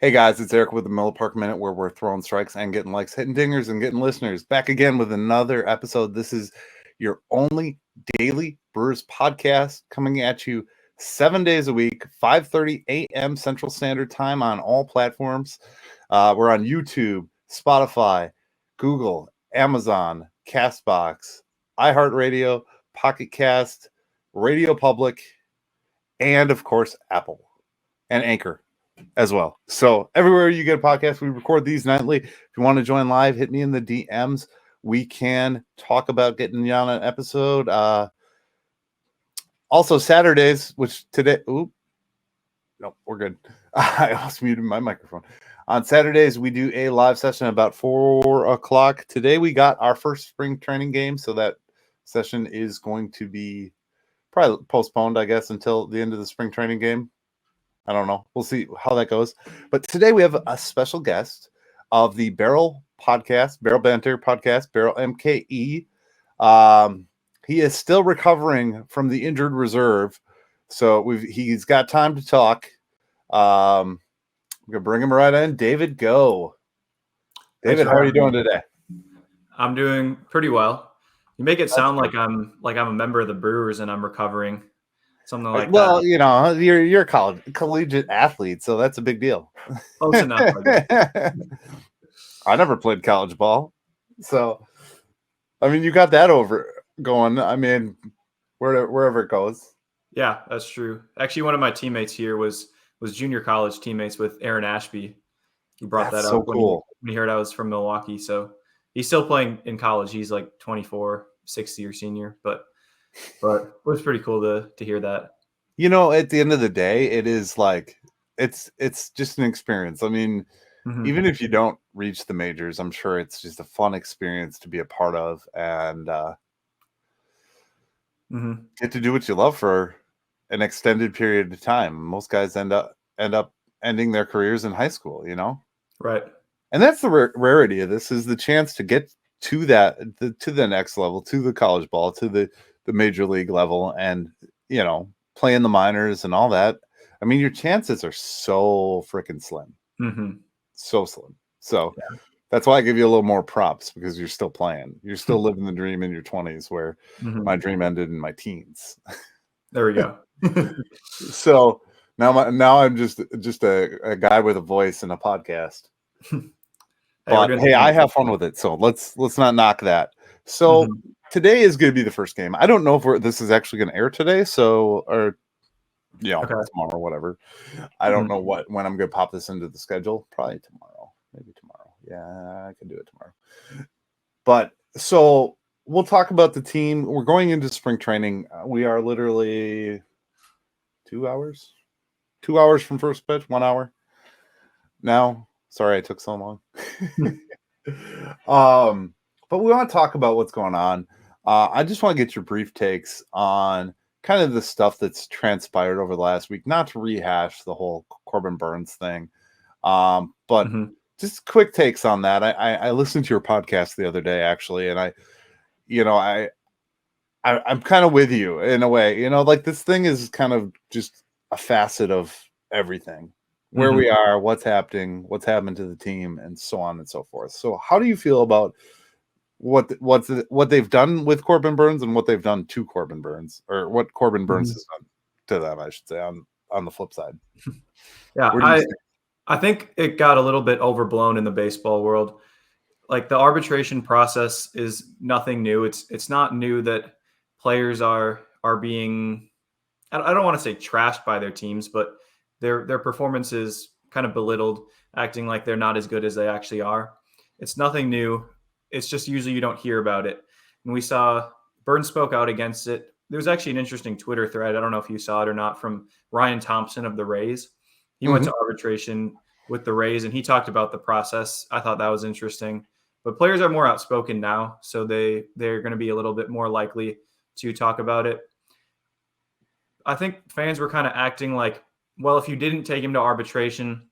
Hey guys, it's Eric with the Miller Park Minute, where we're throwing strikes and getting likes, hitting dingers, and getting listeners. Back again with another episode. This is your only daily Brewers podcast coming at you 7 days a week, 5:30 a.m. Central Standard Time on all platforms. We're on YouTube, Spotify, Google, Amazon, Castbox, iHeartRadio, Pocket Cast, Radio Public, and of course Apple and Anchor as well. So everywhere you get a podcast, we record these nightly. If you want to join live, hit me in the DMs. We can talk about getting you on an episode. Also Saturdays, which today, no, we're good. I almost muted my microphone. On Saturdays, we do a live session about 4 o'clock. Today, we got our first spring training game, so that session is going to be probably postponed, I guess, until the end of the spring training game. I don't know. We'll see how that goes. But today we have a special guest of the Barrel podcast, Barrel Banter podcast, Barrel MKE. He is still recovering from the injured reserve, so he's got time to talk. We're gonna bring him right in. David, go. David, how are you doing today? I'm doing pretty well. You make it sound like I'm a member of the Brewers and I'm recovering. Something like that. Well, you know, you're a collegiate athlete, so that's a big deal. Close enough, I guess. I never played college ball, so I mean, you got that going. I mean, wherever it goes. Yeah, that's true. Actually, one of my teammates here was junior college teammates with Aaron Ashby. He brought that up when he heard I was from Milwaukee. So he's still playing in college. He's like 24, 6th-year senior, but it was pretty cool to hear that. You know, at the end of the day, it is like it's just an experience. I mean, even if you don't reach the majors, I'm sure it's just a fun experience to be a part of and get to do what you love for an extended period of time. Most guys end up ending their careers in high school, you know? Right. And that's the rarity of this, is the chance to get to the next level, to the college ball, to the major league level, and, you know, play in the minors and all that. I mean, your chances are so freaking slim. So slim. So that's why I give you a little more props, because you're still playing. You're still living the dream in your 20s, where my dream ended in my teens. There we go. So now I'm just a guy with a voice and a podcast. But hey, I have fun with it, so let's not knock that. So today is going to be the first game. I don't know if this is actually going to air today, tomorrow or whatever. I don't know when I'm going to pop this into the schedule. Probably tomorrow, maybe tomorrow. Yeah, I can do it tomorrow. But so we'll talk about the team. We're going into spring training. We are literally 2 hours from first pitch. 1 hour now. Sorry I took so long. But we want to talk about what's going on. I just want to get your brief takes on kind of the stuff that's transpired over the last week, not to rehash the whole Corbin Burns thing. But just quick takes on that. I listened to your podcast the other day, actually, and I'm kind of with you in a way. You know, like, this thing is kind of just a facet of everything. Where we are, what's happening, what's happened to the team, and so on and so forth. So how do you feel about what they've done with Corbin Burns and what they've done to Corbin Burns, or what Corbin Burns has done to them, I should say, on the flip side? Yeah, I think it got a little bit overblown in the baseball world. Like, the arbitration process is nothing new. It's not new that players are being, I don't want to say trashed by their teams, but their performance is kind of belittled, acting like they're not as good as they actually are. It's nothing new. It's just usually you don't hear about it. And we saw Burns spoke out against it. There was actually an interesting Twitter thread, I don't know if you saw it or not, from Ryan Thompson of the Rays. He went to arbitration with the Rays, and he talked about the process. I thought that was interesting. But players are more outspoken now, so they're going to be a little bit more likely to talk about it. I think fans were kind of acting like, well, if you didn't take him to arbitration,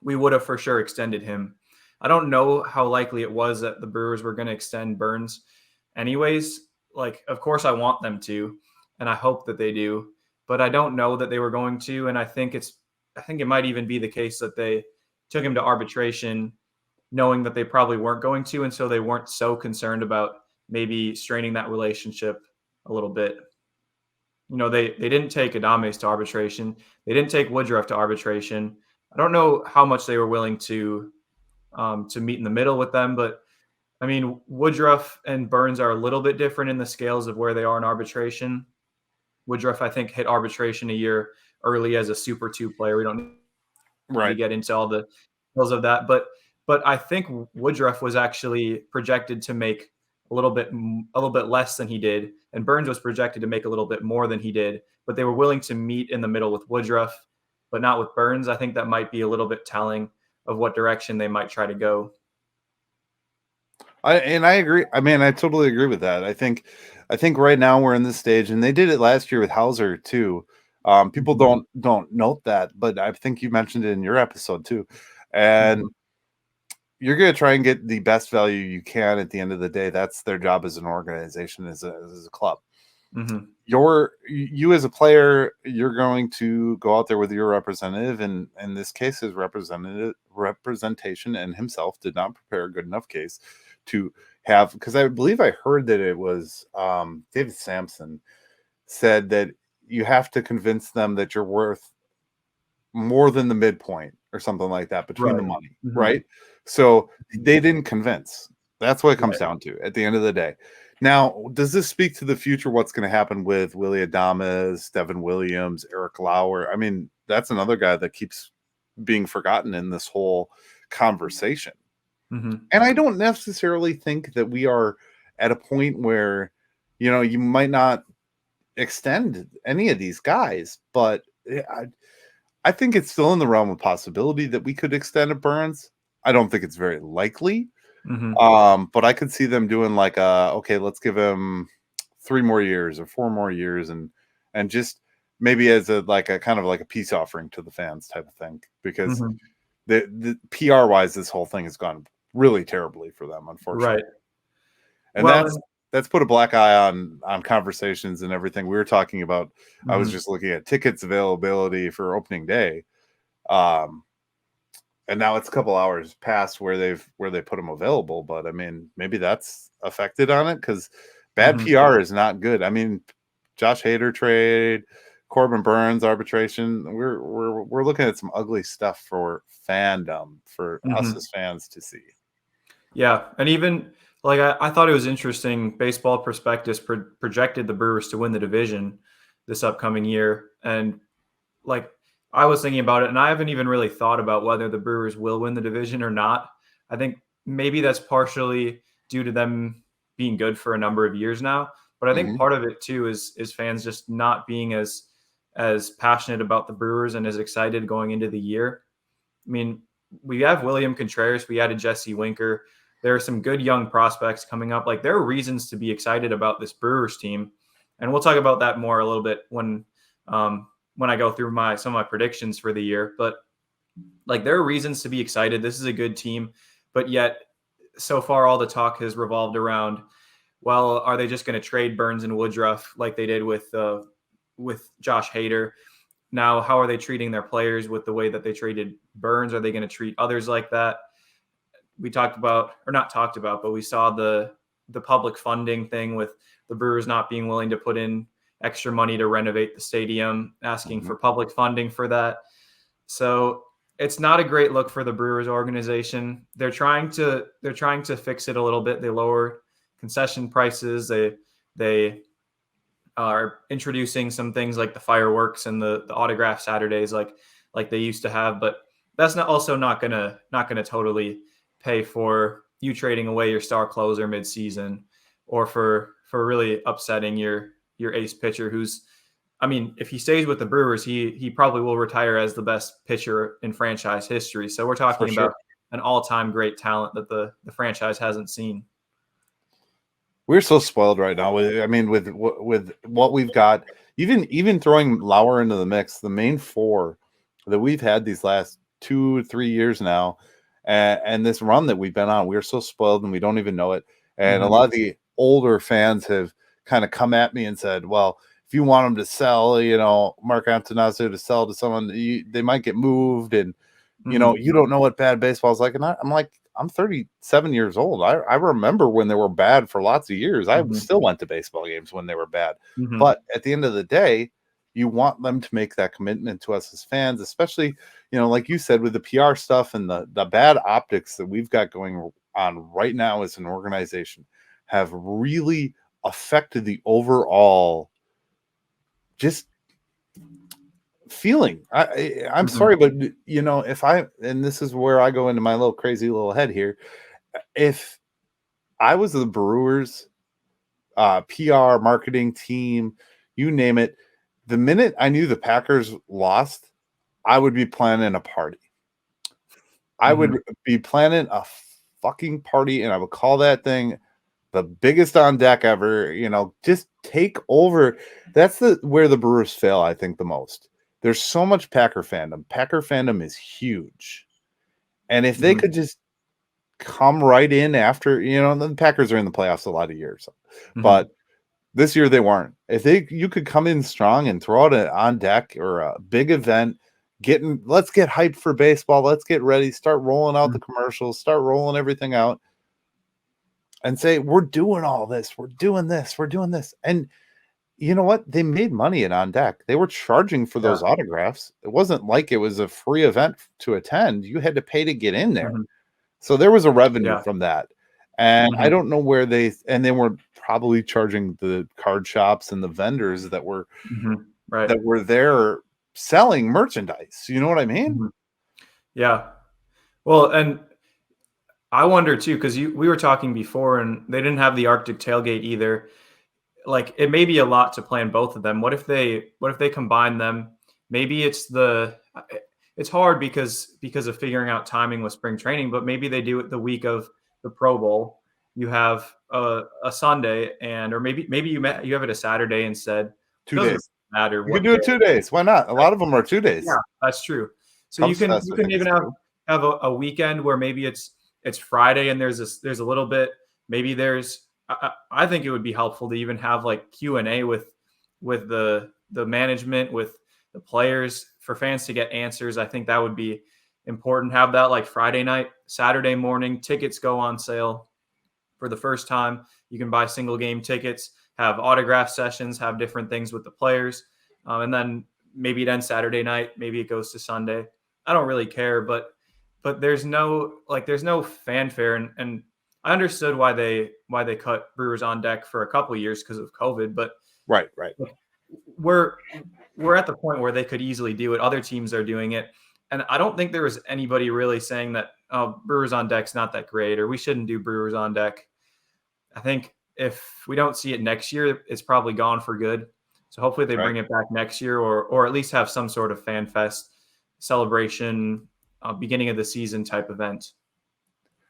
we would have for sure extended him. I don't know how likely it was that the Brewers were going to extend Burns anyways. Like, of course I want them to, and I hope that they do, but I don't know that they were going to. And I think it might even be the case that they took him to arbitration, knowing that they probably weren't going to, and so they weren't so concerned about maybe straining that relationship a little bit. They didn't take Adames to arbitration. They didn't take Woodruff to arbitration. I don't know how much they were willing to meet in the middle with them, but I mean, Woodruff and Burns are a little bit different in the scales of where they are in arbitration. Woodruff, I think, hit arbitration a year early as a Super 2 player. We don't need to get into all the details of that, but I think Woodruff was actually projected to make a little bit less than he did, and Burns was projected to make a little bit more than he did, but they were willing to meet in the middle with Woodruff, but not with Burns. I think that might be a little bit telling of what direction they might try to go. I agree. I mean, I totally agree with that. I think right now we're in this stage, and they did it last year with Hauser too. People don't note that, but I think you mentioned it in your episode too. And you're going to try and get the best value you can at the end of the day. That's their job as an organization, as a club. Mm-hmm. You as a player, you're going to go out there with your representative, and in this case, his representation and himself did not prepare a good enough case to have, because I believe I heard that it was David Sampson said that you have to convince them that you're worth more than the midpoint or something like that between the money, right? So they didn't convince. That's what it comes down to at the end of the day. Now, does this speak to the future? What's going to happen with Willy Adames, Devin Williams, Eric Lauer? I mean, that's another guy that keeps being forgotten in this whole conversation. And I don't necessarily think that we are at a point where, you might not extend any of these guys, but I think it's still in the realm of possibility that we could extend a Burns. I don't think it's very likely. But I could see them doing like okay, let's give him 3 more years or 4 more years and just maybe as a kind of like a peace offering to the fans type of thing, because the PR wise, this whole thing has gone really terribly for them, unfortunately. And that's put a black eye on conversations and everything we were talking about. I was just looking at tickets availability for opening day. And now it's a couple hours past where they put them available, but I mean, maybe that's affected on it, because bad PR is not good. I mean, Josh Hader trade, Corbin Burns arbitration. We're looking at some ugly stuff for fandom, for us as fans to see. Yeah, and even I thought it was interesting. Baseball Prospectus projected the Brewers to win the division this upcoming year, and I was thinking about it, and I haven't even really thought about whether the Brewers will win the division or not. I think maybe that's partially due to them being good for a number of years now, but I think part of it too is fans just not being as passionate about the Brewers and as excited going into the year. I mean, we have William Contreras, we added Jesse Winker. There are some good young prospects coming up. There are reasons to be excited about this Brewers team, and we'll talk about that more a little bit when I go through some of my predictions for the year. But there are reasons to be excited. This is a good team, but yet so far all the talk has revolved around, well, are they just going to trade Burns and Woodruff like they did with Josh Hader? Now, how are they treating their players with the way that they traded Burns? Are they going to treat others like that? We talked about, or not talked about, but we saw the public funding thing with the Brewers not being willing to put in extra money to renovate the stadium, asking for public funding for that. So it's not a great look for the Brewers organization. They're trying to fix it a little bit. They lower concession prices. They are introducing some things like the fireworks and the autograph Saturdays like they used to have, but that's not gonna totally pay for you trading away your star closer midseason, or for really upsetting your ace pitcher, who's, I mean, if he stays with the Brewers, he probably will retire as the best pitcher in franchise history. So we're talking about an all-time great talent that the franchise hasn't seen. We're so spoiled right now. With what we've got, even throwing Lauer into the mix, the main 4 that we've had these last 2 or 3 years now, and this run that we've been on, we're so spoiled and we don't even know it. And a lot of the older fans have kind of come at me and said, well, if you want them to sell, Mark Antonazzo to sell to someone, they might get moved. And You know, you don't know what bad baseball is like. And I'm like, I'm 37 years old. I remember when they were bad for lots of years. I still went to baseball games when they were bad. But at the end of the day, you want them to make that commitment to us as fans, especially, you know, like you said, with the PR stuff and the bad optics that we've got going on right now as an organization have really affected the overall just feeling. I'm sorry, but you know, and this is where I go into my little crazy little head here. If I was the Brewers PR marketing team, you name it, the minute I knew the Packers lost, I would be planning a party. I would be planning a fucking party, and I would call that thing the biggest on deck ever. You know, just take over. That's where the Brewers fail, I think, the most. There's so much Packer fandom. Packer fandom is huge. And if they could just come right in after, you know, the Packers are in the playoffs a lot of years. But this year they weren't. If you could come in strong and throw out on deck or a big event, let's get hyped for baseball. Let's get ready. Start rolling out the commercials. Start rolling everything out. And say, we're doing all this. We're doing this. We're doing this. And you know what? They made money at On Deck. They were charging for those autographs. It wasn't like it was a free event to attend. You had to pay to get in there. So there was a revenue from that. And I don't know where they were probably charging the card shops and the vendors that were that were there selling merchandise. You know what I mean? Yeah. Well, and I wonder too, because we were talking before, and they didn't have the Arctic tailgate either. Like, it may be a lot to plan both of them. What if they combine them? Maybe it's hard because of figuring out timing with spring training, but maybe they do it the week of the Pro Bowl. You have a Sunday, or maybe you have it a Saturday instead. 2 days. Matter. You can do it 2 days. Why not? A lot of them are 2 days. Yeah, that's true. So you can even have a weekend where maybe it's Friday and there's a little bit, maybe there's, I think it would be helpful to even have like Q&A with the management, with the players, for fans to get answers. I think that would be important. Have that like Friday night, Saturday morning, tickets go on sale for the first time. You can buy single game tickets, have autograph sessions, have different things with the players. And then maybe it ends Saturday night, maybe it goes to Sunday. I don't really care, but there's no fanfare, and I understood why they cut Brewers on Deck for a couple of years because of COVID, but right. We're at the point where they could easily do it. Other teams are doing it, and I don't think there was anybody really saying that, oh, Brewers on Deck's not that great, or we shouldn't do Brewers on Deck. I think if we don't see it next year, it's probably gone for good. So hopefully they bring it back next year, or at least have some sort of fan fest celebration, beginning of the season type event.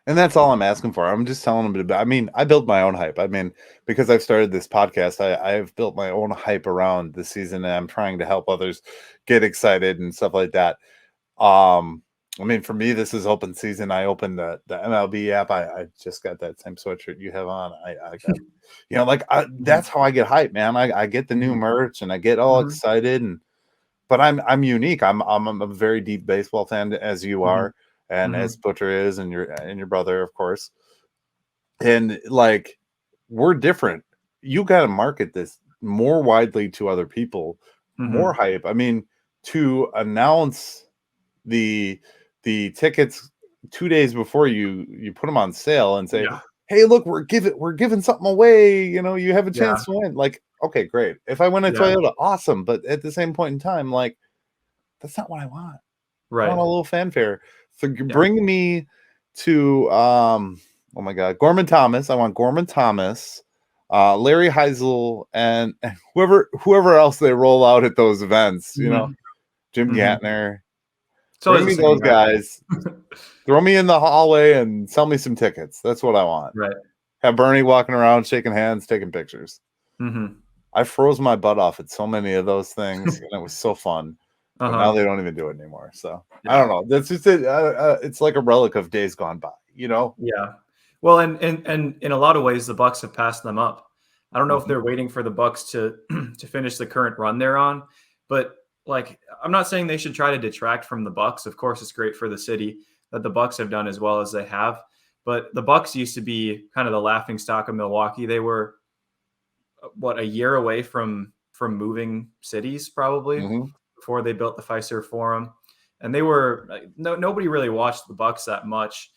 And that's all I'm asking for. I'm just telling them I mean, I built my own hype. I mean, because I've started this podcast, I've built my own hype around the season, and I'm trying to help others get excited and stuff like that. I mean, for me, this is open season. I opened the MLB app. I just got that same sweatshirt you have on. I got, you know, that's how I get hype, man. I get the new merch and I get all excited, but I'm unique. I'm a very deep baseball fan, as you are, and as Butcher is, and your brother, of course. And like, we're different. You got to market this more widely to other people, more hype. I mean, to announce the tickets 2 days before you put them on sale and say, hey, look, we're giving something away. You know, you have a chance to win. Like, okay, great. If I win a Toyota, awesome. But at the same point in time, like, that's not what I want. Right. I want a little fanfare. So bring me to oh my God, Gorman Thomas. I want Gorman Thomas, Larry Heisel, and whoever else they roll out at those events. You know, Jim Gatner. Bring me those guys. Throw me in the hallway and sell me some tickets. That's what I want. Right. Have Bernie walking around, shaking hands, taking pictures. I froze my butt off at so many of those things, and it was so fun. But now they don't even do it anymore. So I don't know. That's just it. It's like a relic of days gone by. You know? Yeah. Well, and in a lot of ways, the Bucks have passed them up. I don't know if they're waiting for the Bucks to finish the current run they're on, but like, I'm not saying they should try to detract from the Bucks. Of course, it's great for the city that the Bucks have done as well as they have. But the Bucks used to be kind of the laughing stock of Milwaukee. They were a year away from moving cities probably before they built the Fiserv Forum, and they were nobody really watched the Bucks that much.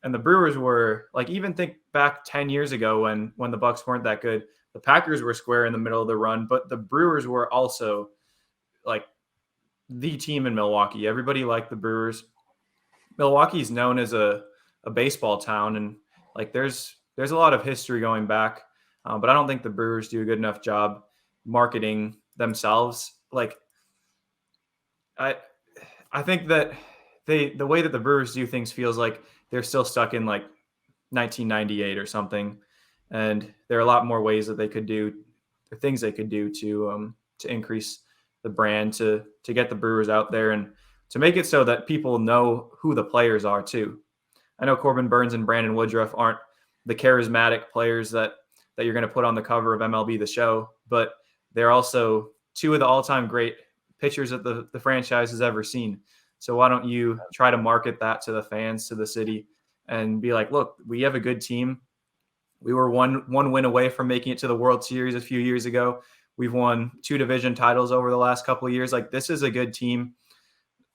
And the Brewers were like, even think back 10 years ago when the Bucks weren't that good. The Packers were square in the middle of the run, but the Brewers were also like the team in Milwaukee. Everybody liked the Brewers. Milwaukee's known as a baseball town, and like there's a lot of history going back, but I don't think the Brewers do a good enough job marketing themselves. Like I think that the way that the Brewers do things feels like they're still stuck in like 1998 or something, and there are a lot more ways that they could do, the things they could do to increase the brand, to get the Brewers out there and to make it so that people know who the players are too. I know Corbin Burns and Brandon Woodruff aren't the charismatic players that you're going to put on the cover of MLB The Show, but they're also two of the all-time great pitchers that the franchise has ever seen. So why don't you try to market that to the fans, to the city, and be like, look, we have a good team. We were one win away from making it to the World Series a few years ago. We've won 2 division titles over the last couple of years. Like, this is a good team.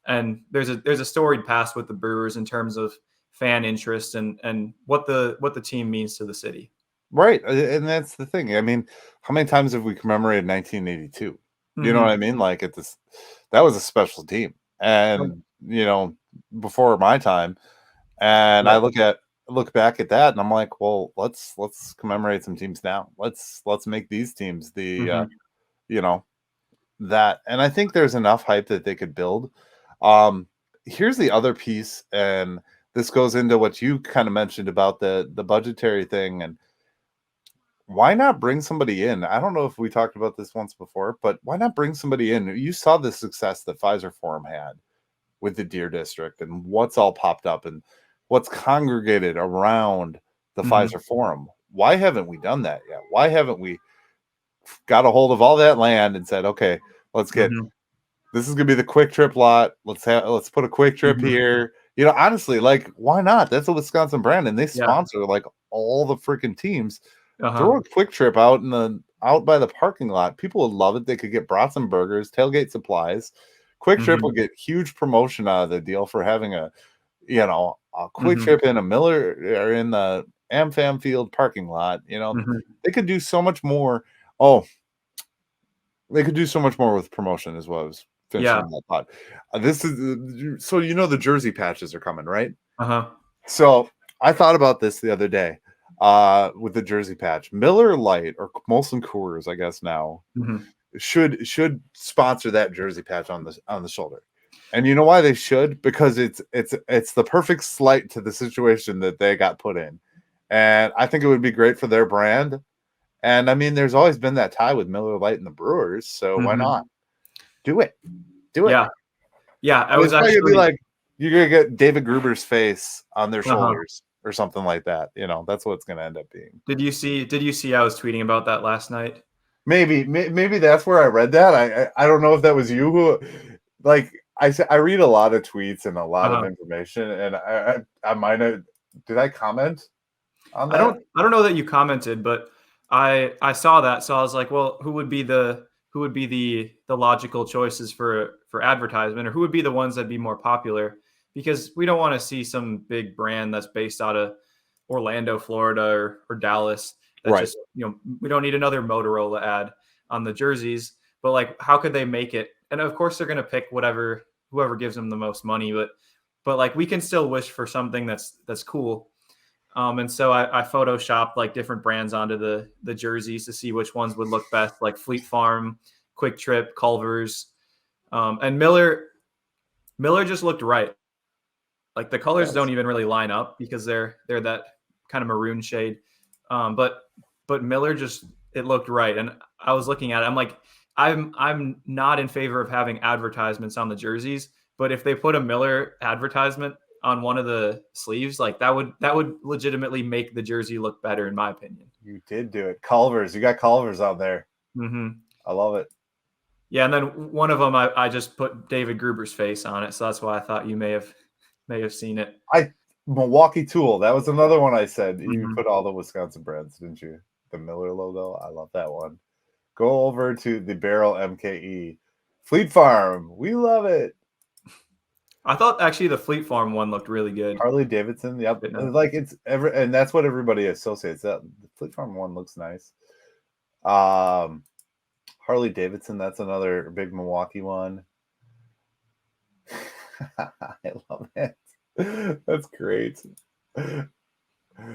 And there's a storied past with the Brewers in terms of fan interest and what the team means to the city. Right. And that's the thing. I mean, how many times have we commemorated 1982? You know what I mean? Like, that was a special team. And, before my time. And I look back at that and I'm like, well, let's commemorate some teams now. Let's make these teams the that. And I think there's enough hype that they could build. Here's the other piece, and this goes into what you kind of mentioned about the budgetary thing, and why not bring somebody in? I don't know if we talked about this once before, but why not bring somebody in? You saw the success that Fiserv Forum had with the Deer District and what's all popped up and what's congregated around the Fiserv Forum. Why haven't we done that yet? Why haven't we got a hold of all that land and said, okay, let's get this is gonna be the Quick Trip lot. Let's put a Quick Trip here. Honestly, like, why not? That's a Wisconsin brand, and they sponsor like all the freaking teams. Throw a Quick Trip out by the parking lot. People would love it. They could get brats and burgers, tailgate supplies. Quick Trip will get huge promotion out of the deal for having a Quick Trip in a Miller or in the AmFam Field parking lot. They could do so much more. Oh, they could do so much more with promotion as well as finishing that pot. This is so the jersey patches are coming, right? So I thought about this the other day with the jersey patch. Miller Lite or Molson Coors, I guess now, should sponsor that jersey patch on the shoulder. And you know why they should? Because it's the perfect slight to the situation that they got put in. And I think it would be great for their brand. And I mean, there's always been that tie with Miller Lite and the Brewers, so why not? Do it. Yeah. I was actually be like, you're gonna get David Gruber's face on their shoulders or something like that. That's what it's gonna end up being. Did you see I was tweeting about that last night? Maybe that's where I read that. I don't know if that was you who, like, I read a lot of tweets and a lot of information, and I might have. Did I comment on that? I don't know that you commented, but I saw that, so I was like, well, who would be the logical choices for advertisement, or who would be the ones that'd be more popular? Because we don't want to see some big brand that's based out of Orlando, Florida, or Dallas. Just, we don't need another Motorola ad on the jerseys. But like, how could they make it? And of course, they're going to pick whoever gives them the most money. But like, we can still wish for something that's cool. And so I photoshopped like different brands onto the jerseys to see which ones would look best, like Fleet Farm, Quick Trip, Culver's, and Miller just looked right. Like, the colors don't even really line up because they're that kind of maroon shade. But Miller it looked right. And I was looking at it. I'm like, I'm not in favor of having advertisements on the jerseys, but if they put a Miller advertisement on one of the sleeves, like that would legitimately make the jersey look better, in my opinion. You did do it. Culver's, you got Culver's out there. Mm-hmm. I love it. Yeah, and then one of them I just put David Gruber's face on it, so that's why I thought you may have seen it. Milwaukee Tool. That was another one I said. You Mm-hmm. put all the Wisconsin brands, didn't you? The Miller logo. I love that one. Go over to the Barrel MKE. Fleet Farm. We love it. I thought actually the Fleet Farm one looked really good. Harley Davidson. Yep. Like and that's what everybody associates. That the Fleet Farm one looks nice. Harley Davidson. That's another big Milwaukee one. I love it. That's great.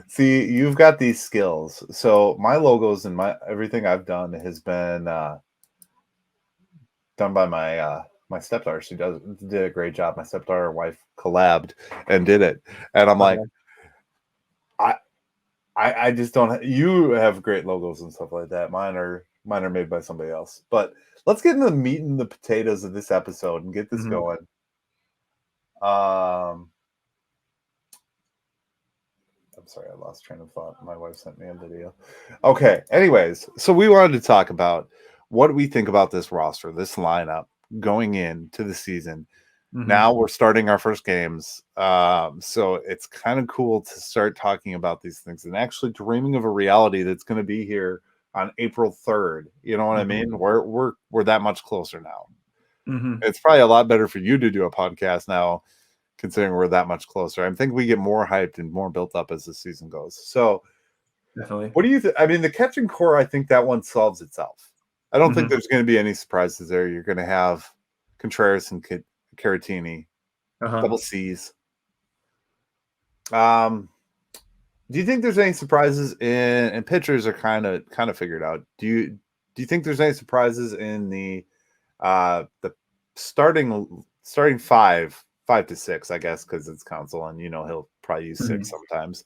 See, you've got these skills. So my logos and everything I've done has been done by my stepdaughter. She did a great job. My stepdaughter and wife collabed and did it. And I'm like, I just don't. You have great logos and stuff like that. Mine are made by somebody else. But let's get into the meat and the potatoes of this episode and get this going. I'm sorry, I lost train of thought. My wife sent me a video. Okay. Anyways, so we wanted to talk about what we think about this roster, this lineup going into the season. Now we're starting our first games. So it's kind of cool to start talking about these things and actually dreaming of a reality that's going to be here on April 3rd. You know what I mean? We're that much closer now. It's probably a lot better for you to do a podcast now, considering we're that much closer. I think we get more hyped and more built up as the season goes. So definitely. What do you think? I mean, the catching core, I think that one solves itself. I don't think there's going to be any surprises there. You're going to have Contras and Caratini, double C's. Do you think there's any surprises and pitchers are kind of figured out? Do you think there's any surprises in the starting 5 to 6, I guess, because it's Council and he'll probably use 6 sometimes.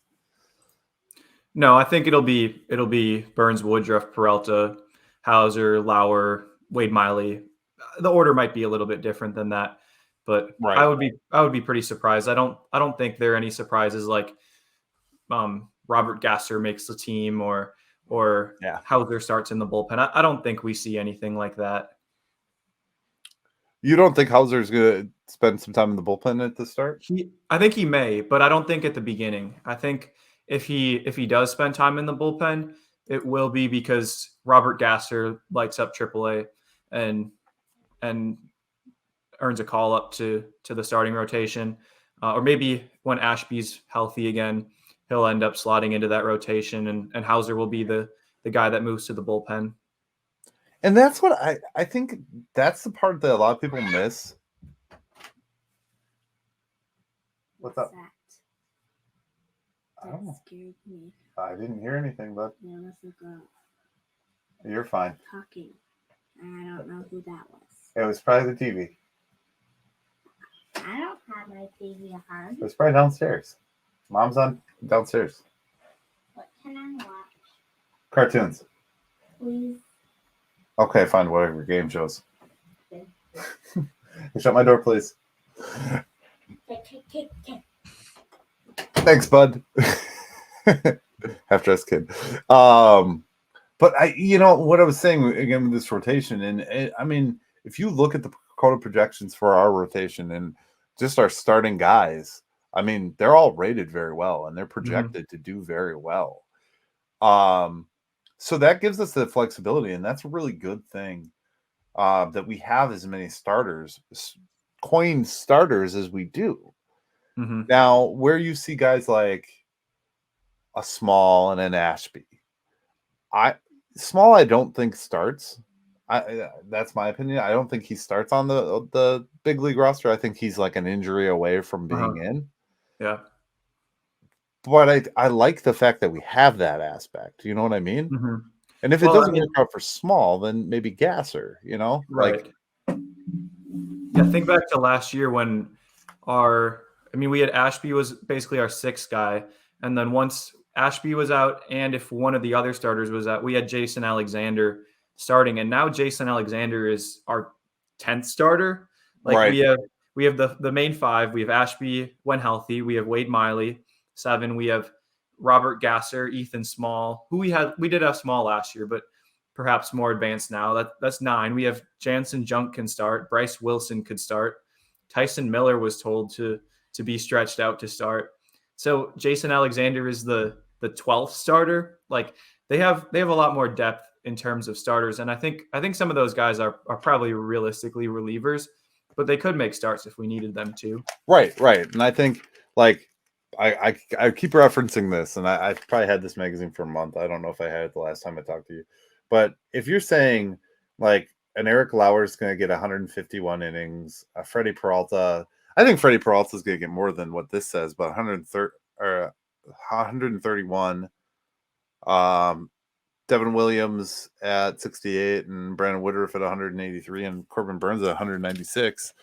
No, I think it'll be Burns, Woodruff, Peralta, Hauser, Lauer, Wade Miley. The order might be a little bit different than that, but right. I would be pretty surprised. I don't think there are any surprises like Robert Gasser makes the team or Hauser starts in the bullpen. I don't think we see anything like that. You don't think Hauser's going to spend some time in the bullpen at the start? I think he may, but I don't think at the beginning. I think if he does spend time in the bullpen, it will be because Robert Gasser lights up AAA and earns a call up to the starting rotation, or maybe when Ashby's healthy again, he'll end up slotting into that rotation, and Hauser will be the guy that moves to the bullpen. And that's what I think that's the part that a lot of people miss. What's up? That scared me. I didn't hear anything, but yeah, let's look up. You're fine. Talking. And I don't know who that was. It was probably the TV. I don't have my TV on. It was probably downstairs. Mom's on downstairs. What can I watch? Cartoons. Please. Okay, fine. Whatever game shows. Okay. Shut my door, please. Thanks, bud. Half-dressed kid. But what I was saying again with this rotation, and I mean, if you look at the quota projections for our rotation and just our starting guys, I mean, they're all rated very well and they're projected to do very well. So that gives us the flexibility, and that's a really good thing that we have as many coined starters as we do. Now, where you see guys like a Small and an Ashby, Small I don't think starts. That's my opinion. I don't think he starts on the big league roster. I think he's like an injury away from being in. Yeah. But I like the fact that we have that aspect. You know what I mean? And if it doesn't work out for Small, then maybe Gasser, Right. Yeah, think back to last year when we had Ashby was basically our 6th guy. And then once Ashby was out, and if one of the other starters was out, we had Jason Alexander starting. And now Jason Alexander is our 10th starter. Like we have the main 5. We have Ashby when healthy. We have Wade Miley. 7. We have Robert Gasser, Ethan Small, who we did have Small last year, but perhaps more advanced now. That's 9. We have Jansen Junk can start. Bryce Wilson could start. Tyson Miller was told to be stretched out to start. So Jason Alexander is the 12th starter. Like they have a lot more depth in terms of starters, and I think some of those guys are probably realistically relievers, but they could make starts if we needed them to. Right. And I think like I keep referencing this, and I've probably had this magazine for a month. I don't know if I had it the last time I talked to you, but if you're saying like an Eric Lauer is going to get 151 innings, Freddie Peralta, I think Freddie Peralta is going to get more than what this says, but 130 or 131. Devin Williams at 68 and Brandon Woodruff at 183 and Corbin Burns at 196.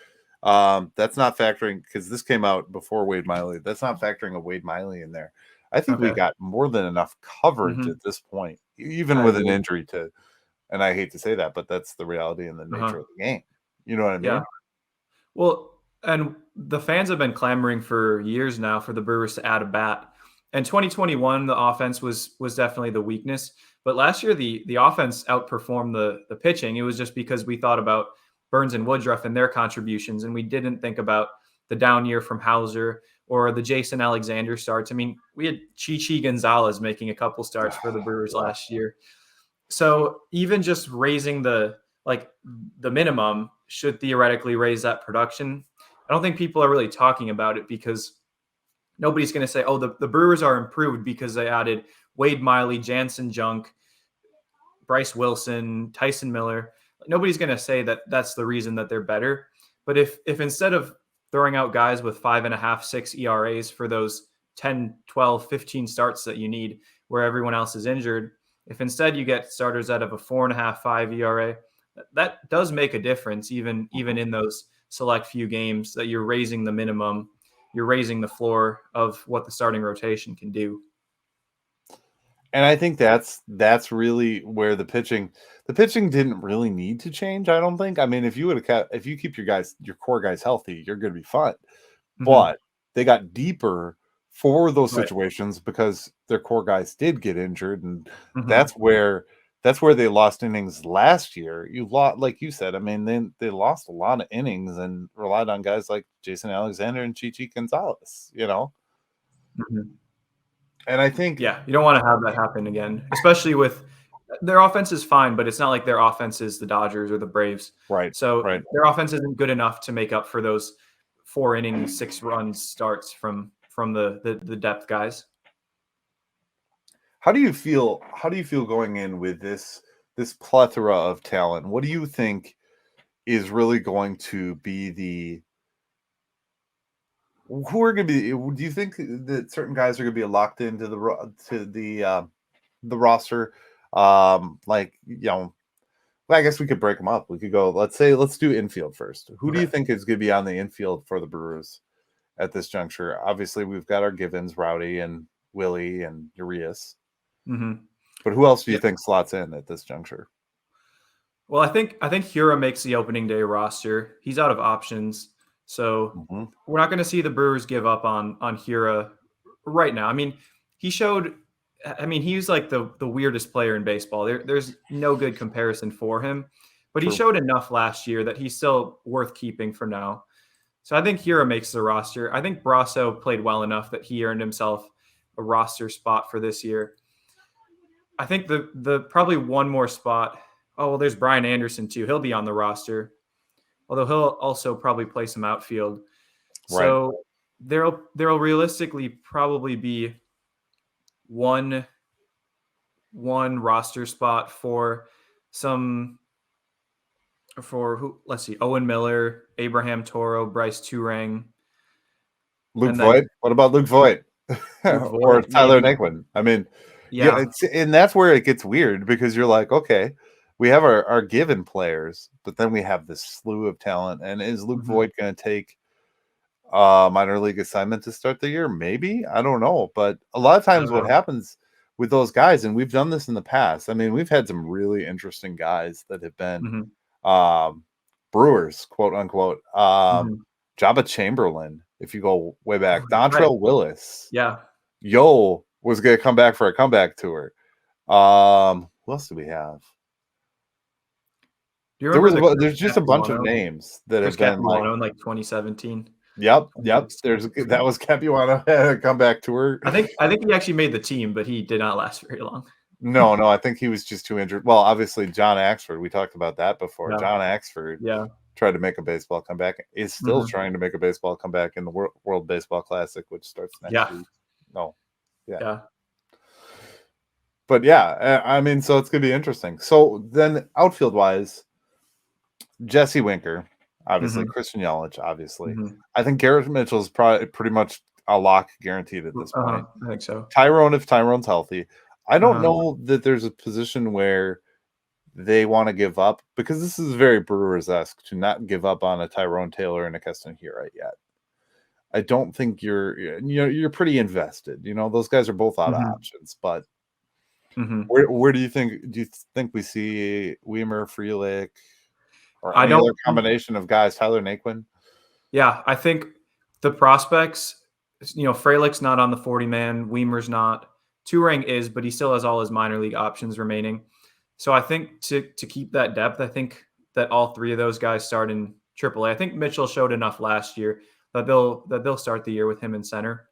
That's not factoring, because this came out before Wade Miley. That's not factoring a Wade Miley in there. I think we got more than enough coverage at this point, even with an injury to, and I hate to say that, but that's the reality and the nature of the game. You know what I mean? Yeah. Well, and the fans have been clamoring for years now for the Brewers to add a bat. And 2021, the offense was definitely the weakness. But last year, the offense outperformed the pitching. It was just because we thought about Burns and Woodruff and their contributions, and we didn't think about the down year from Hauser or the Jason Alexander starts. I mean, we had Chichi Gonzalez making a couple starts for the Brewers last year. So even just raising the minimum should theoretically raise that production. I don't think people are really talking about it because nobody's going to say, oh, the Brewers are improved because they added Wade Miley, Jansen Junk, Bryce Wilson, Tyson Miller. Nobody's going to say that that's the reason that they're better. But if instead of throwing out guys with 5.5, 6 ERAs for those 10, 12, 15 starts that you need where everyone else is injured, if instead you get starters out of a 4.5, 5 ERA, that does make a difference, even in those select few games that you're raising the minimum, you're raising the floor of what the starting rotation can do. And I think that's really where the pitching didn't really need to change. I don't think. I mean, if you keep your core guys healthy, you're going to be fine. Mm-hmm. But they got deeper for those situations because their core guys did get injured, and that's where they lost innings last year. You lost, like you said. I mean, they lost a lot of innings and relied on guys like Jason Alexander and Chichi Gonzalez. You know. Mm-hmm. And I think, you don't want to have that happen again, especially with their offense is fine, but it's not like their offense is the Dodgers or the Braves. Right. So their offense isn't good enough to make up for those 4 innings, 6 run starts from the depth guys. How do you feel going in with this plethora of talent? What do you think is really going to be who are going to be? Do you think that certain guys are going to be locked into the roster? Like, you know, I guess we could break them up. We could go. Let's do infield first. Who do you think is going to be on the infield for the Brewers at this juncture? Obviously, we've got our Givens, Rowdy, and Willie, and Urias. Mm-hmm. But who else do you think slots in at this juncture? Well, I think Hura makes the opening day roster. He's out of options. So we're not going to see the Brewers give up on Hura right now. I mean, he's like the weirdest player in baseball. There's no good comparison for him, but he showed enough last year that he's still worth keeping for now. So I think Hura makes the roster. I think Brasso played well enough that he earned himself a roster spot for this year. I think the probably one more spot. Oh, well, there's Brian Anderson too. He'll be on the roster. Although he'll also probably play some outfield. Right. So there'll realistically probably be one roster spot for who? Let's see, Owen Miller, Abraham Toro, Bryce Turang. Luke Voigt? What about Luke Voigt? Or Tyler Naquin? I mean, and that's where it gets weird because you're like, okay, we have our given players, but then we have this slew of talent. And is Luke Voigt going to take a minor league assignment to start the year? Maybe. I don't know. But a lot of times what happens with those guys, and we've done this in the past, I mean, we've had some really interesting guys that have been Brewers, quote unquote. Jabba Chamberlain, if you go way back. Dontrell Willis. Yeah. Yo was going to come back for a comeback tour. Who else do we have? Do you remember there's just a bunch of names that have been like in like 2017? Yep. That was Capuano had a comeback tour. I think he actually made the team, but he did not last very long. No, I think he was just too injured. Well, obviously John Axford, we talked about that before. Yeah. John Axford tried to make a baseball comeback, is still trying to make a baseball comeback in the World Baseball Classic, which starts next week. No. Yeah. But yeah, I mean, so it's going to be interesting. So then outfield wise, Jesse Winker, obviously, Christian Yelich, obviously. I think Garrett Mitchell is probably pretty much a lock guaranteed at this point. I think so. Tyrone, if Tyrone's healthy. I don't know that there's a position where they want to give up, because this is very Brewers-esque to not give up on a Tyrone Taylor and a Keston Hiura yet. I don't think you're pretty invested. Those guys are both out of options, but where do you think we see Weimer, Frelick, or any other combination of guys, Tyler Naquin? Yeah, I think the prospects, Frelick's not on the 40-man, Weimer's not. Turang is, but he still has all his minor league options remaining. So I think to keep that depth, I think that all three of those guys start in AAA. I think Mitchell showed enough last year that they'll start the year with him in center.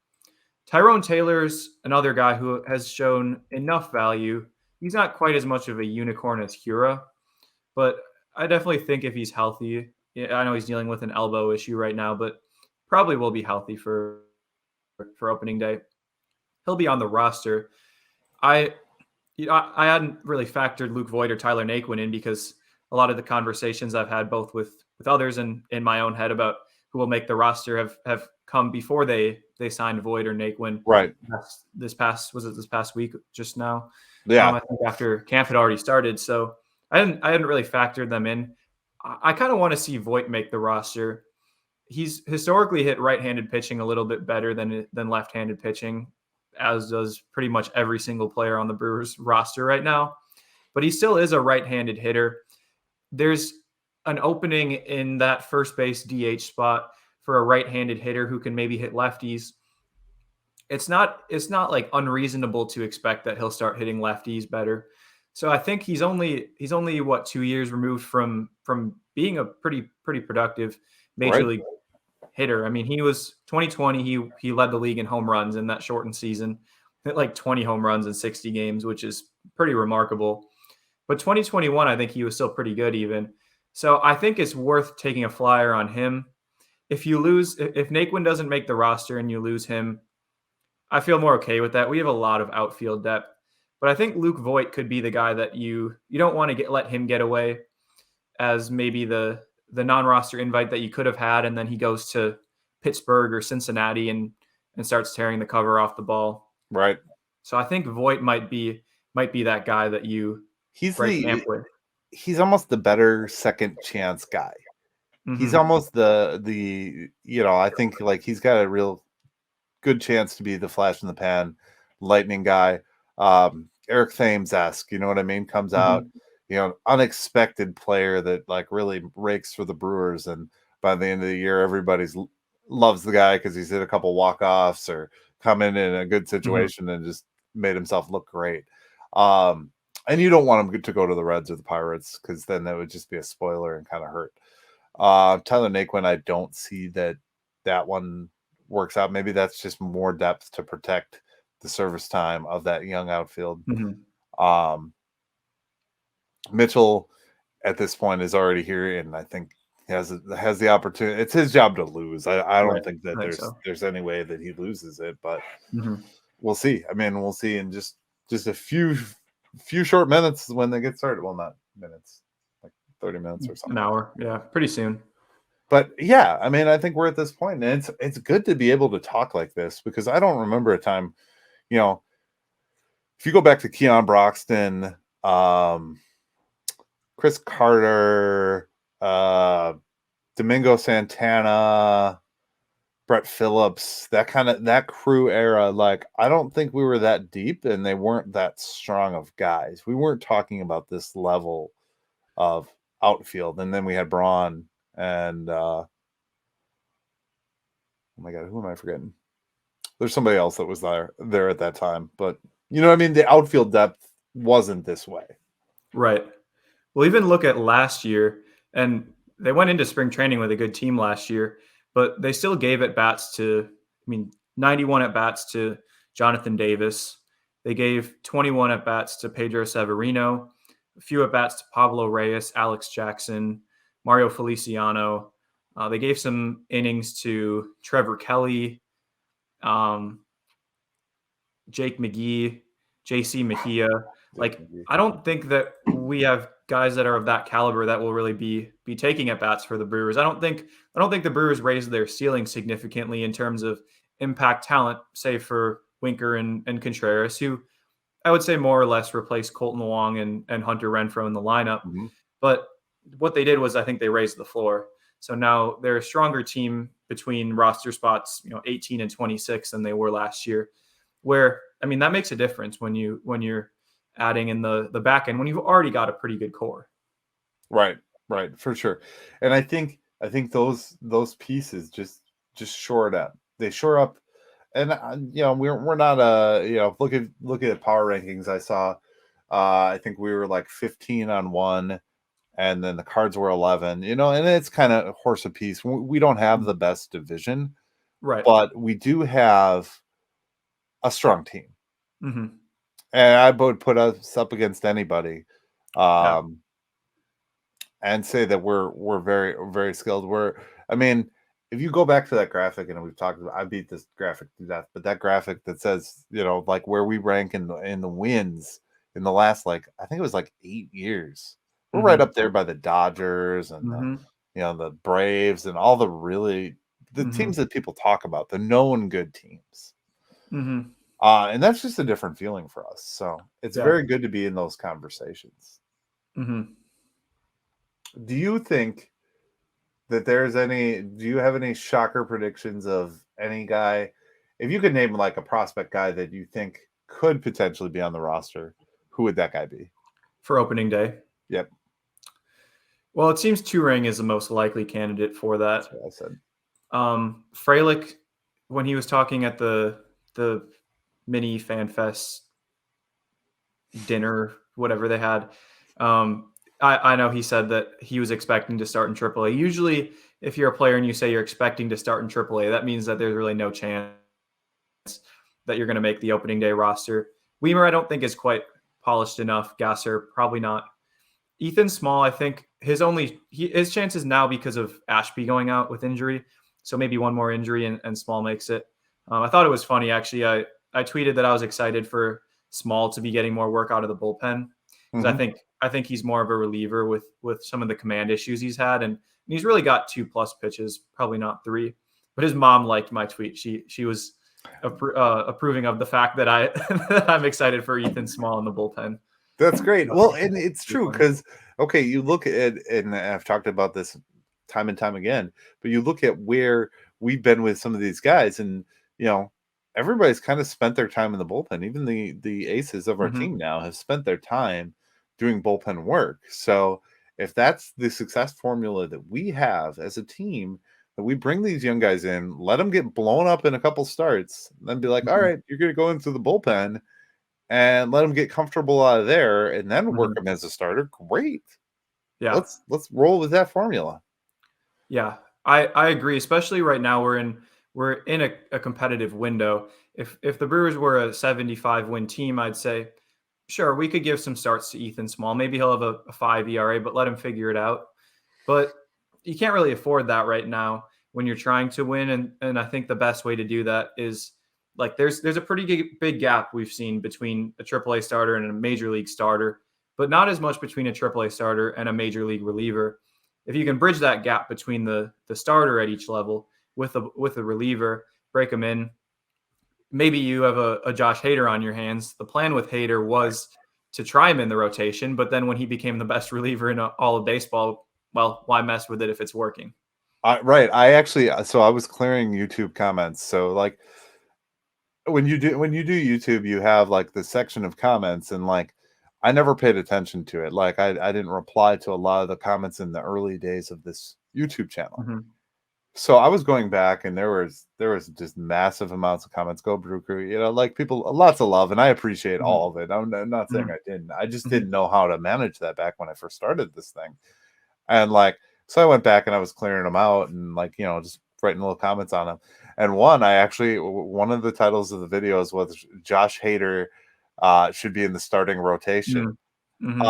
Tyrone Taylor's another guy who has shown enough value. He's not quite as much of a unicorn as Hiura, but I definitely think if he's healthy, I know he's dealing with an elbow issue right now, but probably will be healthy for opening day. He'll be on the roster. I hadn't really factored Luke Voit or Tyler Naquin in, because a lot of the conversations I've had both with others and in my own head about who will make the roster have come before they signed Voit or Naquin. Right. This past week just now? Yeah. I think after camp had already started, so I hadn't really factored them in. I kind of want to see Voit make the roster. He's historically hit right-handed pitching a little bit better than left-handed pitching, as does pretty much every single player on the Brewers roster right now. But he still is a right-handed hitter. There's an opening in that first base DH spot for a right-handed hitter who can maybe hit lefties. It's not like unreasonable to expect that he'll start hitting lefties better. So I think he's only 2 years removed from being a pretty productive major league hitter. I mean, he was 2020. He led the league in home runs in that shortened season, hit like 20 home runs in 60 games, which is pretty remarkable. But 2021, I think he was still pretty good even. So I think it's worth taking a flyer on him. If Naquin doesn't make the roster and you lose him, I feel more okay with that. We have a lot of outfield depth, but I think Luke Voit could be the guy that you don't want to let him get away as maybe the non-roster invite that you could have had, and then he goes to Pittsburgh or Cincinnati and starts tearing the cover off the ball. Right. So I think Voit might be that guy that you break camp with. He's almost the better second chance guy. He's almost the I think like he's got a real good chance to be the flash in the pan, lightning guy. Eric Thames-esque, you know what I mean? Comes out, unexpected player that like really rakes for the Brewers, and by the end of the year, everybody's loves the guy because he's hit a couple walk-offs or come in a good situation and just made himself look great. And you don't want him to go to the Reds or the Pirates, because then that would just be a spoiler and kind of hurt. Tyler Naquin, I don't see that one works out. Maybe that's just more depth to protect the service time of that young outfield. Mitchell at this point is already here, and I think he has the opportunity. It's his job to lose. I don't think that there's any way that he loses it, but we'll see. I mean, we'll see in just a few short minutes when they get started. Well, not minutes, like 30 minutes or something. An hour, yeah, pretty soon. But yeah, I mean, I think we're at this point, and it's good to be able to talk like this, because I don't remember a time, if you go back to Keon Broxton, Chris Carter, Domingo Santana, Brett Phillips, that crew era, like I don't think we were that deep, and they weren't that strong of guys. We weren't talking about this level of outfield. And then we had Braun and oh my God, who am I forgetting? There's somebody else that was there at that time, but you know what I mean? The outfield depth wasn't this way. Right. Well, even look at last year, and they went into spring training with a good team last year, but they still gave at bats to, 91 at bats to Jonathan Davis. They gave 21 at bats to Pedro Severino, a few at bats to Pablo Reyes, Alex Jackson, Mario Feliciano. They gave some innings to Trevor Kelly, Jake McGee, JC Mejia. Like, I don't think that we have guys that are of that caliber that will really be taking at bats for the Brewers. I don't think the Brewers raised their ceiling significantly in terms of impact talent, say for Winker and Contras, who I would say more or less replaced Colton Wong and Hunter Renfroe in the lineup. Mm-hmm. But what they did was, I think they raised the floor. So now they're a stronger team between roster spots, 18 and 26 than they were last year. Where, that makes a difference when you're adding in the back end when you've already got a pretty good core. Right, for sure. And I think those pieces just shore it up. They shore up, and we're not look at power rankings. I saw, I think we were like 15 on one, and then the Cards were 11. And it's kind of horse apiece. We don't have the best division, right? But we do have a strong team. Mm-hmm. And I would put us up against anybody, and say that we're very, very skilled. If you go back to that graphic, and we've talked about, I beat this graphic to death, but that graphic that says, like where we rank in the wins in the last, I think it was 8 years. We're right up there by the Dodgers and the Braves and all the teams that people talk about, the known good teams. Mm-hmm. And that's just a different feeling for us. So it's very good to be in those conversations. Mm-hmm. Do you think that do you have any shocker predictions of any guy? If you could name a prospect guy that you think could potentially be on the roster, who would that guy be? For opening day? Yep. Well, it seems Turang is the most likely candidate for that. That's what I said. Frelick, when he was talking at the mini fan fest dinner, whatever they had, I know he said that he was expecting to start in AAA. Usually, if you're a player and you say you're expecting to start in AAA, that means that there's really no chance that you're going to make the opening day roster. Weimer, I don't think, is quite polished enough. Gasser, probably not. Ethan Small, I think his chances now because of Ashby going out with injury. So maybe one more injury and Small makes it. I thought it was funny, actually. I tweeted that I was excited for Small to be getting more work out of the bullpen. Because I think he's more of a reliever with some of the command issues he's had. And he's really got 2+ pitches, probably not 3. But his mom liked my tweet. She was approving of the fact that I'm excited for Ethan Small in the bullpen. That's great. Well, and it's true because, you look at, and I've talked about this time and time again, but you look at where we've been with some of these guys, and, everybody's kind of spent their time in the bullpen. Even the aces of our team now have spent their time doing bullpen work. So if that's the success formula that we have as a team, that we bring these young guys in, let them get blown up in a couple starts, then be like, all right, you're going to go into the bullpen and let them get comfortable out of there and then work them as a starter. Great. Yeah. Let's roll with that formula. Yeah, I agree. Especially right now, we're in a competitive window. If the Brewers were a 75 win team, I'd say, sure, we could give some starts to Ethan Small. Maybe he'll have a 5 ERA, but let him figure it out. But you can't really afford that right now when you're trying to win. And I think the best way to do that is, there's a pretty big gap we've seen between a AAA starter and a major league starter, but not as much between a AAA starter and a major league reliever. If you can bridge that gap between the starter at each level with a reliever, break them in, maybe you have a Josh Hader on your hands. The plan with Hader was to try him in the rotation, but then when he became the best reliever in all of baseball, well, why mess with it if it's working? Right. I was clearing YouTube comments. So when you do YouTube, you have the section of comments, and I never paid attention to it. I didn't reply to a lot of the comments in the early days of this YouTube channel. So I was going back, and there was just massive amounts of comments. Go Brew Crew, like people, lots of love, and I appreciate all of it. I'm not saying I didn't. I just didn't know how to manage that back when I first started this thing, and so I went back and I was clearing them out and just writing little comments on them. And one of the titles of the videos was Josh Hader should be in the starting rotation. And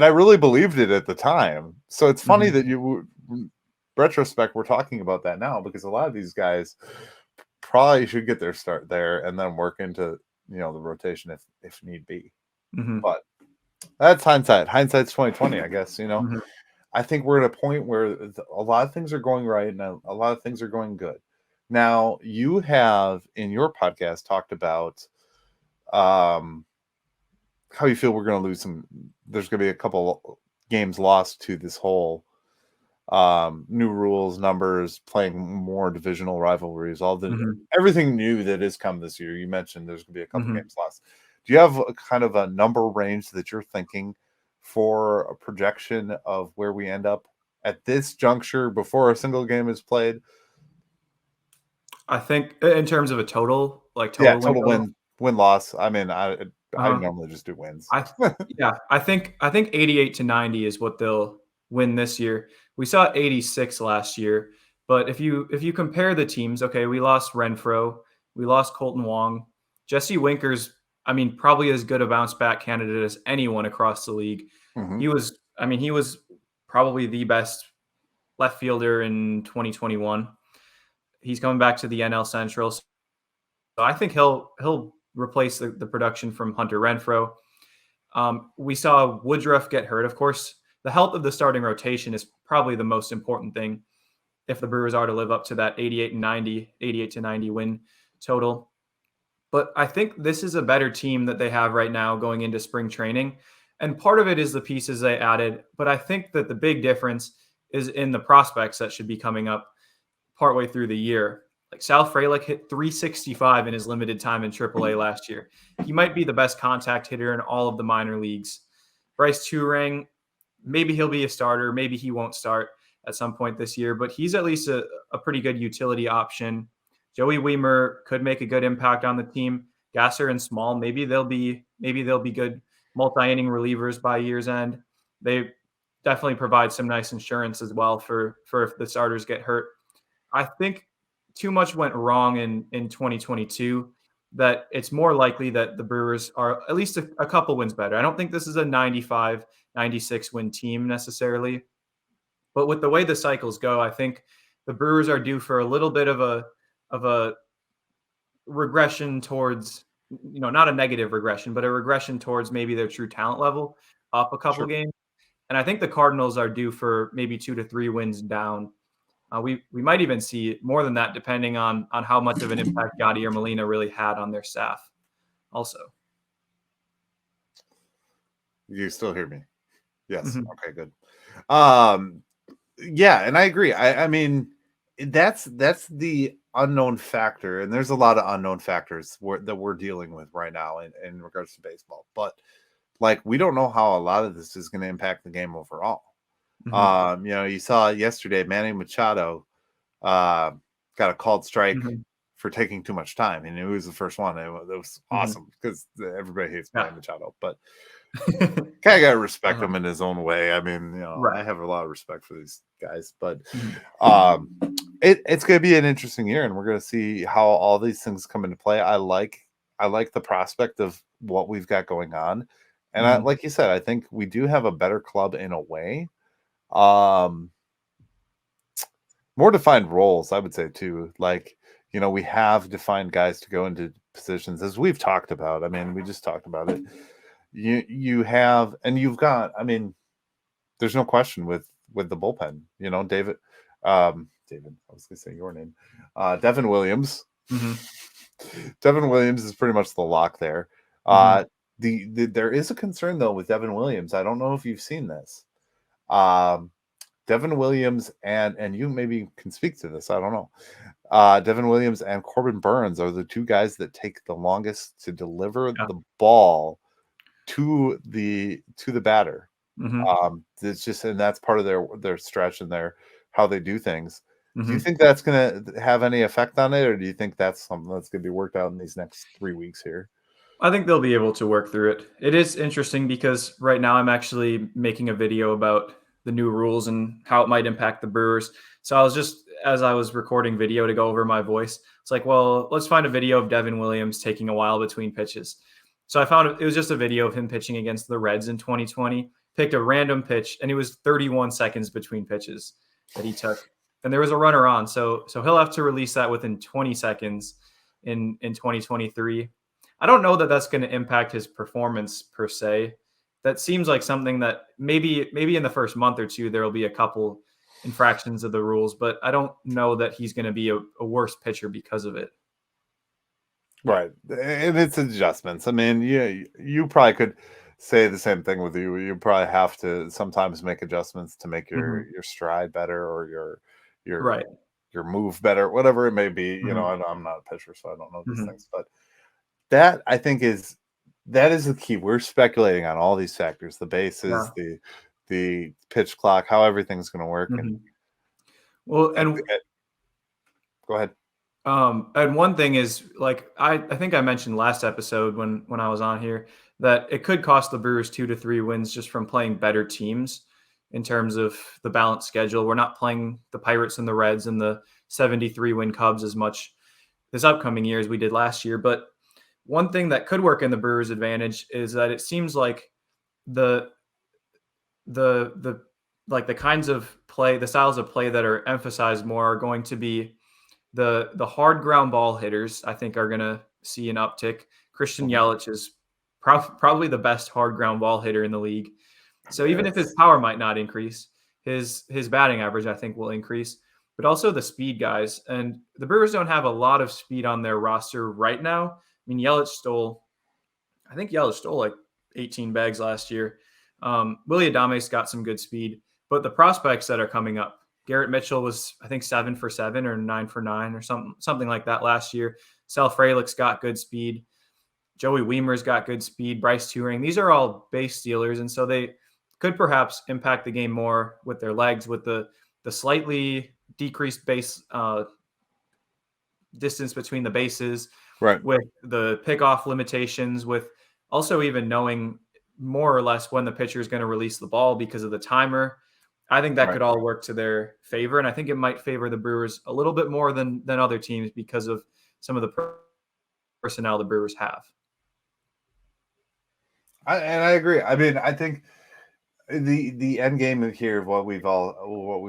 I really believed it at the time. So it's funny that retrospect, we're talking about that now, because a lot of these guys probably should get their start there and then work into the rotation if need be. But that's hindsight. Hindsight's 2020, I guess. I think we're at a point where a lot of things are going right and a lot of things are going good. Now, you have in your podcast talked about how you feel we're going to lose there's going to be a couple games lost to this whole new rules, numbers, playing more divisional rivalries, everything new that has come this year. You mentioned there's going to be a couple games lost. Do you have a kind of a number range that you're thinking for a projection of where we end up at this juncture before a single game is played? I think in terms of a total, total win loss. I mean, I normally just do wins. I think 88 to 90 is what they'll win this year. We saw 86 last year, but if you compare the teams, okay, we lost Renfroe, we lost Colton Wong, Jesse Winker's, probably as good a bounce back candidate as anyone across the league. He was probably the best left fielder in 2021. He's coming back to the NL Central, so I think he'll replace the production from Hunter Renfroe. We saw Woodruff get hurt. Of course, the health of the starting rotation is probably the most important thing if the Brewers are to live up to that 88 to 90 win total. But I think this is a better team that they have right now going into spring training. And part of it is the pieces they added. But I think that the big difference is in the prospects that should be coming up partway through the year. Like Sal Frelick hit 365 in his limited time in AAA last year. He might be the best contact hitter in all of the minor leagues. Bryce Turang, maybe he'll be a starter. Maybe he won't start at some point this year, but he's at least a pretty good utility option. Joey Wiemer could make a good impact on the team. Gasser and Small, maybe they'll be good multi-inning relievers by year's end. They definitely provide some nice insurance as well for if the starters get hurt. I think too much went wrong in 2022 that it's more likely that the Brewers are at least a couple wins better. I don't think this is a 95, 96 win team necessarily, but with the way the cycles go, I think the Brewers are due for a little bit of a regression towards, not a negative regression, but a regression towards maybe their true talent level up a couple games. And I think the Cardinals are due for maybe 2 to 3 wins down. We might even see more than that, depending on how much of an impact Yadier Molina really had on their staff. Also, you still hear me? Yes. Okay. Good. Yeah, and I agree. I mean, that's the unknown factor, and there's a lot of unknown factors that we're dealing with right now in regards to baseball. But we don't know how a lot of this is going to impact the game overall. You saw yesterday Manny Machado got a called strike for taking too much time, and he was the first one. It was awesome because everybody hates Manny Machado, but kind of gotta respect him in his own way. I mean, I have a lot of respect for these guys, but it's gonna be an interesting year, and we're gonna see how all these things come into play. I like the prospect of what we've got going on, and I, like you said, I think we do have a better club in a way. More defined roles, I would say too. We have defined guys to go into positions, as we've talked about. I mean, we just talked about it. You have, and you've got. I mean, there's no question with the bullpen. David. I was going to say your name. Devin Williams. Devin Williams is pretty much the lock there. There is a concern though with Devin Williams. I don't know if you've seen this. Devin Williams and you maybe can speak to this. I don't know. Devin Williams and Corbin Burns are the two guys that take the longest to deliver the ball to the batter. It's just, and that's part of their stretch and how they do things. Do you think that's going to have any effect on it, or do you think that's something that's going to be worked out in these next 3 weeks here? I think they'll be able to work through it. It is interesting because right now I'm actually making a video about the new rules and how it might impact the Brewers. So I was just, as I was recording video to go over my voice, it's like, well, let's find a video of Devin Williams taking a while between pitches. So I found it was just a video of him pitching against the Reds in 2020, picked a random pitch, and it was 31 seconds between pitches that he took. And there was a runner on. So he'll have to release that within 20 seconds in 2023. I don't know that that's going to impact his performance per se. That seems like something that maybe in the first month or two, there will be a couple infractions of the rules, but I don't know that he's going to be a worse pitcher because of it. Right. And it's adjustments. I mean, you probably could say the same thing with you. You probably have to sometimes make adjustments to make your stride better or your move better, whatever it may be. You know, I'm not a pitcher, so I don't know these things, but that I think is the key. We're speculating on all these factors: the bases, the pitch clock, how everything's going to work. And go ahead. And one thing is, like I think I mentioned last episode when I was on here that it could cost the Brewers 2 to 3 wins just from playing better teams in terms of the balanced schedule. We're not playing the Pirates and the Reds and the 73 win Cubs as much this upcoming year as we did last year, but one thing that could work in the Brewers' advantage is that it seems like the kinds of play, the styles of play that are emphasized more are going to be the hard ground ball hitters. I think are going to see an uptick. Christian Yelich is probably the best hard ground ball hitter in the league. So even if his power might not increase, his batting average I think will increase. But also the speed guys, and the Brewers don't have a lot of speed on their roster right now. I mean, Yelich stole like 18 bags last year. Willie Adames got some good speed, but the prospects that are coming up, Garrett Mitchell was, I think, 7 for 7 or 9 for 9 or something like that last year. Sal Frelick's got good speed. Joey Weimer's got good speed. Bryce Turing. These are all base stealers, and so they could perhaps impact the game more with their legs, with the slightly decreased base distance between the bases. Right. With the pickoff limitations, with also even knowing more or less when the pitcher is going to release the ball because of the timer. I think that could all work to their favor. And I think it might favor the Brewers a little bit more than other teams because of some of the personnel the Brewers have. I agree. I mean, I think the end game of here of what we've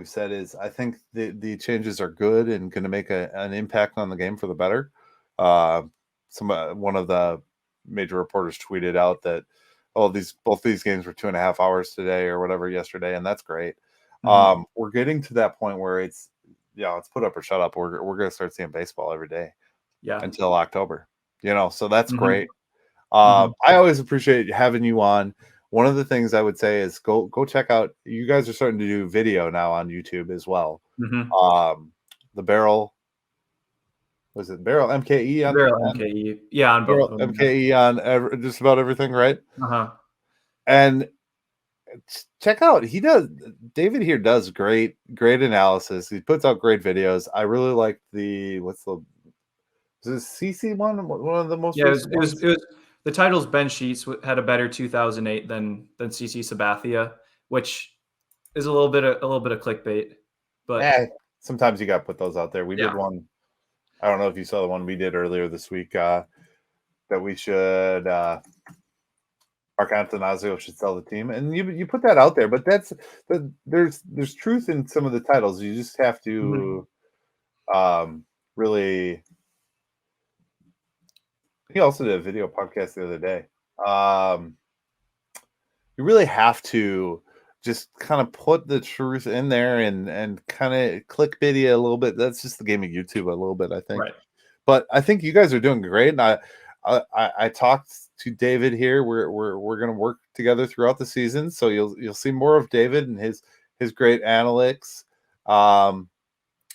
said is I think the changes are good and going to make an impact on the game for the better. One of the major reporters tweeted out that both these games were 2.5 hours today or whatever yesterday, and that's great. We're getting to that point where it's put up or shut up. We're going to start seeing baseball every day, until October. So that's great. I always appreciate having you on. One of the things I would say is go check out. You guys are starting to do video now on YouTube as well. The Barrel. Was it Barrel MKE? Barrel MKE. Yeah, on both of them. MKE on just about everything, right? And check out, David here does great analysis. He puts out great videos. I really like was it CC one? One of the most it was the title's Ben Sheets had a better 2008 than CC Sabathia, which is a little bit of clickbait. But sometimes you got to put those out there. We did one. I don't know if you saw the one we did earlier this week that we should Mark Antanasio should sell the team, and you put that out there. But there's truth in some of the titles. You just have to really. He also did a video podcast the other day. You really have to just kind of put the truth in there and kind of clickbaity a little bit. That's just the game of YouTube a little bit, I think. Right. But I think you guys are doing great. And I talked to David here. We're going to work together throughout the season, so you'll see more of David and his great analytics.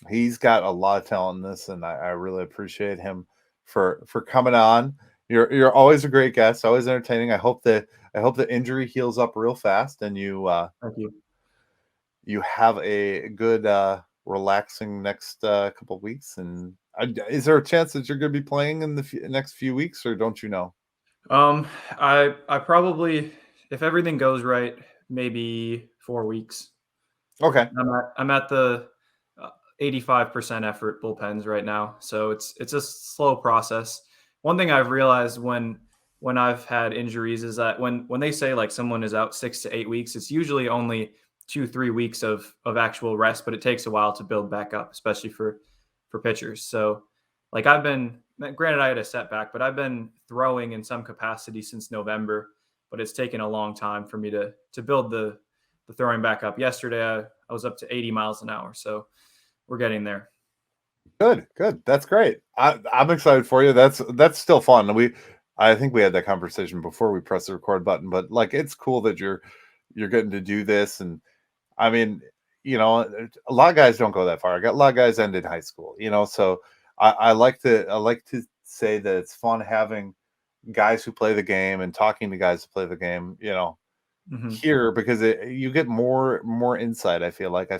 He's got a lot of talent in this, and I really appreciate him for coming on. You're always a great guest, always entertaining. I hope the injury heals up real fast, and you thank you. You have a good relaxing next couple of weeks. And is there a chance that you're going to be playing in the next few weeks, or don't you know? I probably, if everything goes right, maybe 4 weeks. Okay. I'm at the 85% effort bullpens right now, so it's a slow process. One thing I've realized when I've had injuries is that when they say like someone is out 6 to 8 weeks, it's usually only 2-3 weeks of actual rest, but it takes a while to build back up, especially for pitchers. So like granted I had a setback, but I've been throwing in some capacity since November, but it's taken a long time for me to build the throwing back up. Yesterday I was up to 80 miles an hour, so we're getting there. Good. That's great. I'm excited for you. That's still fun. I think we had that conversation before we pressed the record button, but like it's cool that you're getting to do this. And I mean, a lot of guys don't go that far. I got a lot of guys ended high school, so I like to say that it's fun having guys who play the game and talking to guys who play the game, here, because you get more insight. I feel like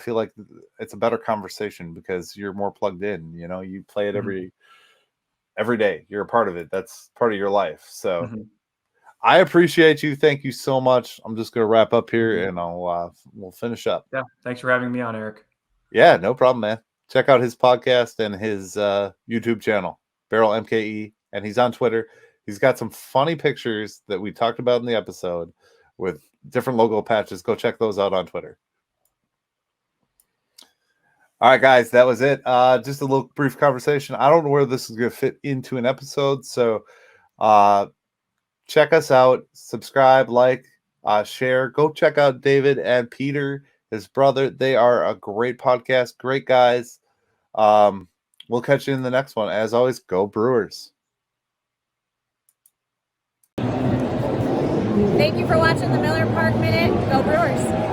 it's a better conversation because you're more plugged in. You play it every day. You're a part of it. That's part of your life. So I appreciate you. Thank you so much. I'm just going to wrap up here and we'll finish up. Yeah. Thanks for having me on, Eric. Yeah, no problem, man. Check out his podcast and his YouTube channel, Barrel MKE, and he's on Twitter. He's got some funny pictures that we talked about in the episode with different logo patches. Go check those out on Twitter. All right, guys, that was it. Just a little brief conversation. I don't know where this is going to fit into an episode, so check us out. Subscribe, like, share. Go check out David and Peter, his brother. They are a great podcast, great guys. We'll catch you in the next one. As always, go Brewers. Thank you for watching the Miller Park Minute. Go Brewers.